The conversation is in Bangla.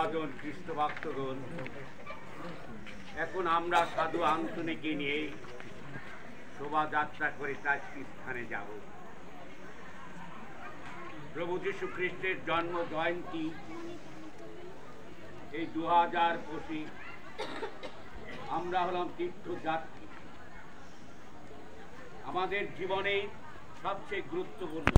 মহাজন খ্রিস্ট ভক্তগণ, এখন আমরা সাধু আন্তনিকে নিয়ে শোভাযাত্রা করে চারটি স্থানে যাব। প্রভু যীশু খ্রিস্টের জন্ম জয়ন্তী এই 2025 আমরা হলাম তীর্থযাত্রী। আমাদের জীবনে সবচেয়ে গুরুত্বপূর্ণ